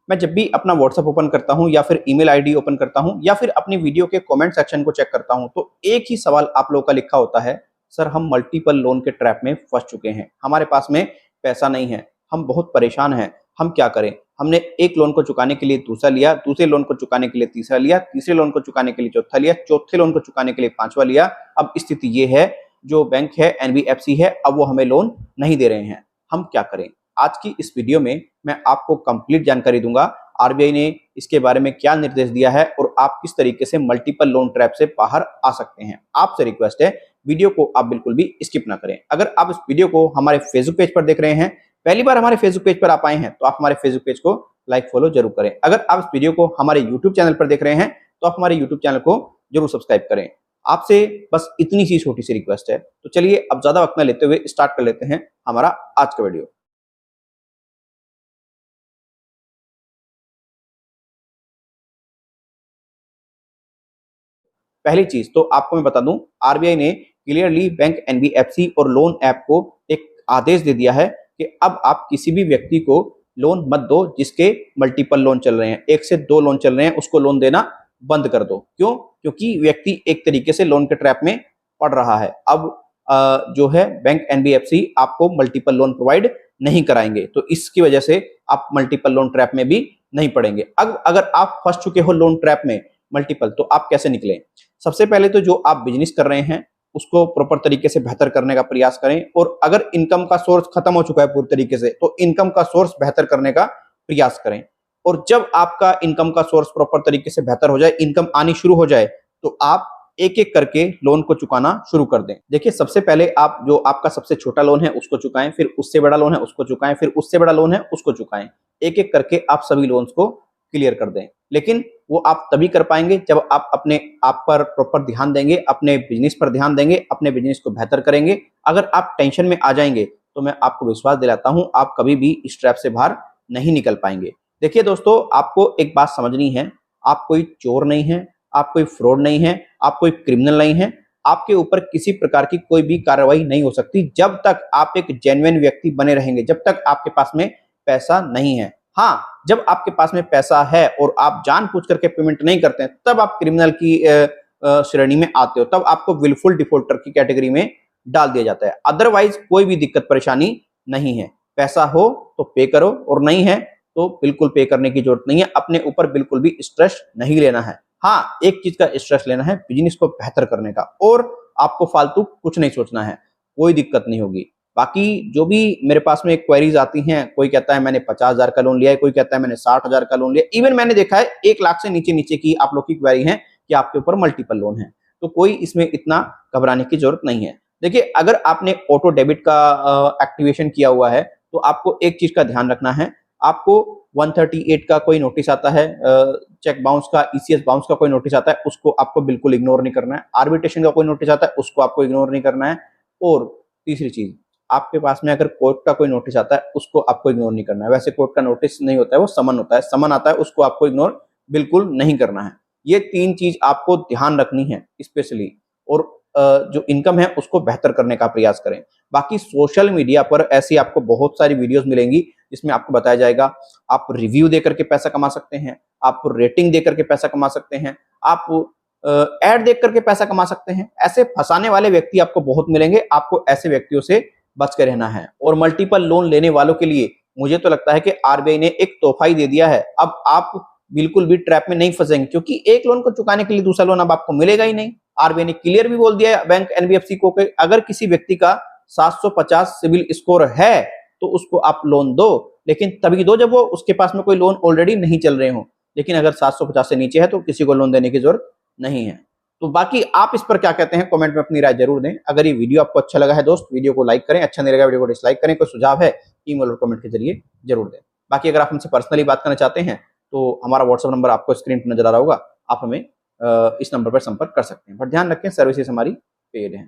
मैं जब भी अपना व्हाट्सएप ओपन करता हूं या फिर ईमेल आईडी ओपन करता हूं या फिर अपनी वीडियो के कमेंट सेक्शन को चेक करता हूं तो एक ही सवाल आप लोगों का लिखा होता है, सर हम मल्टीपल लोन के ट्रैप में फंस चुके हैं, हमारे पास में पैसा नहीं है, हम बहुत परेशान हैं, हम क्या करें? हमने एक लोन को चुकाने के लिए दूसरा लिया, दूसरे लोन को चुकाने के लिए तीसरा लिया, तीसरे लोन को चुकाने के लिए चौथा लिया, चौथे लोन को चुकाने के लिए पांचवा लिया। अब स्थिति ये है, जो बैंक है, एनबीएफसी है, अब वो हमें लोन नहीं दे रहे हैं, हम क्या करें? आज की इस वीडियो में मैं आपको कंप्लीट जानकारी दूंगा, आरबीआई ने इसके बारे में क्या निर्देश दिया है और आप किस तरीके से मल्टीपल लोन ट्रैप से बाहर आ सकते हैं। आपसे रिक्वेस्ट है, वीडियो को आप बिल्कुल भी स्किप ना करें। अगर आप इस वीडियो को हमारे फेसबुक पेज पर देख रहे हैं, पहली बार हमारे फेसबुक पेज पर आप आए हैं, तो आप हमारे फेसबुक पेज को लाइक फॉलो जरूर करें। अगर आप इस वीडियो को हमारे यूट्यूब चैनल पर देख रहे हैं, तो आप हमारे यूट्यूब चैनल को जरूर सब्सक्राइब करें। आपसे बस इतनी सी छोटी सी रिक्वेस्ट है। तो चलिए अब ज्यादा वक्त न लेते हुए स्टार्ट कर लेते हैं हमारा आज का वीडियो। पहली चीज तो आपको मैं बता दूं, आरबीआई ने क्लियरली बैंक, एनबीएफसी और लोन ऐप को एक आदेश दे दिया है कि अब आप किसी भी व्यक्ति को लोन मत दो जिसके मल्टीपल लोन चल रहे हैं, एक से दो लोन चल रहे हैं, उसको लोन देना बंद कर दो। क्यों? क्योंकि व्यक्ति एक तरीके से लोन के ट्रैप में पड़ रहा है। अब जो है बैंक, एनबीएफसी आपको मल्टीपल लोन प्रोवाइड नहीं कराएंगे, तो इसकी वजह से आप मल्टीपल लोन ट्रैप में भी नहीं पड़ेंगे। अब अगर आप फंस चुके हो लोन ट्रैप में मल्टीपल, तो आप कैसे निकलें? सबसे पहले तो जो आप बिजनेस कर रहे हैं उसको प्रॉपर तरीके से बेहतर करने का प्रयास करें, और अगर इनकम का सोर्स खत्म हो चुका है पूरी तरीके से, तो इनकम का सोर्स बेहतर करने का प्रयास करें। और जब आपका इनकम का सोर्स प्रॉपर तरीके से बेहतर हो जाए, इनकम आनी शुरू हो जाए, तो आप एक एक करके लोन को चुकाना शुरू कर दें। देखिए, सबसे पहले आप जो आपका सबसे छोटा लोन है उसको चुकाएं, फिर उससे बड़ा लोन है उसको चुकाएं, फिर उससे बड़ा लोन है उसको चुकाएं। एक एक करके आप सभी लोन्स को क्लियर कर दें। लेकिन वो आप तभी कर पाएंगे जब आप अपने आप पर प्रॉपर ध्यान देंगे, अपने बिजनेस पर ध्यान देंगे, अपने बिजनेस को बेहतर करेंगे। अगर आप टेंशन में आ जाएंगे तो मैं आपको विश्वास दिलाता हूं, आप कभी भी इस ट्रैप से बाहर नहीं निकल पाएंगे। देखिए दोस्तों, आपको एक बात समझनी है, आप कोई चोर नहीं है, आप कोई फ्रॉड नहीं है, आप कोई क्रिमिनल नहीं है, आपके ऊपर किसी प्रकार की कोई भी कार्रवाई नहीं हो सकती जब तक आप एक जेन्युइन व्यक्ति बने रहेंगे, जब तक आपके पास में पैसा नहीं है। हाँ, जब आपके पास में पैसा है और आप जानबूझ करके पेमेंट नहीं करते हैं, तब आप क्रिमिनल की श्रेणी में आते हो, तब आपको विलफुल डिफॉल्टर की कैटेगरी में डाल दिया जाता है। अदरवाइज कोई भी दिक्कत परेशानी नहीं है। पैसा हो तो पे करो, और नहीं है तो बिल्कुल पे करने की जरूरत नहीं है। अपने ऊपर बिल्कुल भी स्ट्रेस नहीं लेना है। हाँ, एक चीज का स्ट्रेस लेना है, बिजनेस को बेहतर करने का, और आपको फालतू कुछ नहीं सोचना है, कोई दिक्कत नहीं होगी। बाकी जो भी मेरे पास में क्वेरीज आती हैं, कोई कहता है मैंने 50,000 का लोन लिया है, कोई कहता है मैंने 60,000 का लोन लिया, इवन मैंने देखा है 1 लाख से नीचे नीचे की आप लोग की क्वेरी है कि आपके ऊपर मल्टीपल लोन है। तो कोई इसमें इतना घबराने की जरूरत नहीं है। देखिए, अगर आपने ऑटो डेबिट का एक्टिवेशन किया हुआ है, तो आपको एक चीज का ध्यान रखना है। आपको 138 का कोई नोटिस आता है, चेक बाउंस का, ईसीएस बाउंस का कोई नोटिस आता है, उसको आपको बिल्कुल इग्नोर नहीं करना है। आर्बिट्रेशन का कोई नोटिस आता है, उसको आपको इग्नोर नहीं करना है। और तीसरी चीज, आपके पास में अगर कोर्ट का कोई नोटिस आता है, उसको आपको इग्नोर नहीं करना है। वैसे कोर्ट का नोटिस नहीं होता है, वो समन होता है, समन आता है, उसको आपको इग्नोर बिल्कुल नहीं करना है। ये 3 चीज आपको ध्यान रखनी है स्पेशली। और जो इनकम है उसको बेहतर करने का प्रयास करें। बाकी सोशल मीडिया पर ऐसी आपको बहुत सारी वीडियोस मिलेंगी जिसमें आपको बताया जाएगा आप रिव्यू देकर के पैसा कमा सकते हैं, आप रेटिंग देकर के पैसा कमा सकते हैं, आप ऐड देख करके पैसा कमा सकते हैं। ऐसे फंसाने वाले व्यक्ति आपको बहुत मिलेंगे, आपको ऐसे व्यक्तियों से बच के रहना है। और मल्टीपल लोन लेने वालों के लिए मुझे तो लगता है कि आरबीआई ने एक तोहफा ही दे दिया है। अब आप बिल्कुल भी ट्रैप में नहीं फंसेंगे, क्योंकि एक लोन को चुकाने के लिए दूसरा लोन अब आपको मिलेगा ही नहीं। आरबीआई ने क्लियर भी बोल दिया है बैंक, एनबीएफसी को कि अगर किसी व्यक्ति का 750 सिविल स्कोर है तो उसको आप लोन दो, लेकिन तभी दो जब वो उसके पास में कोई लोन ऑलरेडी नहीं चल रहे हो। लेकिन अगर 750 से नीचे है तो किसी को लोन देने की जरूरत नहीं है। तो बाकी आप इस पर क्या कहते हैं, कमेंट में अपनी राय जरूर दें। अगर ये वीडियो आपको अच्छा लगा है दोस्त, वीडियो को लाइक करें, अच्छा नहीं लगा वीडियो को डिसलाइक करें। कोई सुझाव है, ईमेल और कमेंट के जरिए जरूर दें। बाकी अगर आप हमसे पर्सनली बात करना चाहते हैं तो हमारा व्हाट्सएप नंबर आपको स्क्रीन पर नजर आ रहा होगा, आप हमें इस नंबर पर संपर्क कर सकते हैं। पर ध्यान रखें, सर्विसेज हमारी पेड है।